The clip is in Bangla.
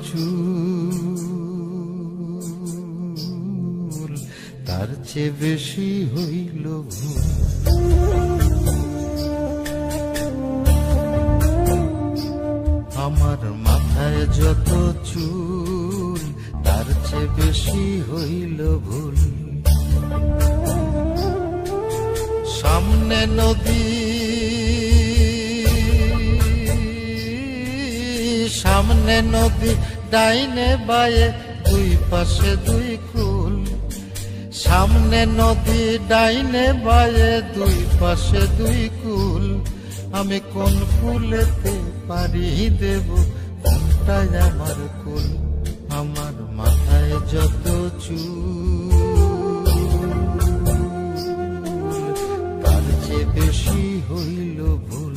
চুল তার চেয়ে বেশি হইল ভুল। আমার মাথায় যত চুল তার চেয়ে বেশি হইল ভুল। সামনে নদী সামনে নদী ডাইনে বায়ে দুই পাশে দুই কুল। সামনে নদী ডাইনে বায়ে দুই পাশে দুই কুল। আমি কোন কুলেতে পারি দেব কোনটাই আমার কুল। আমার মাথায় যত চুল তার চেয়ে বেশি হইল ভুল।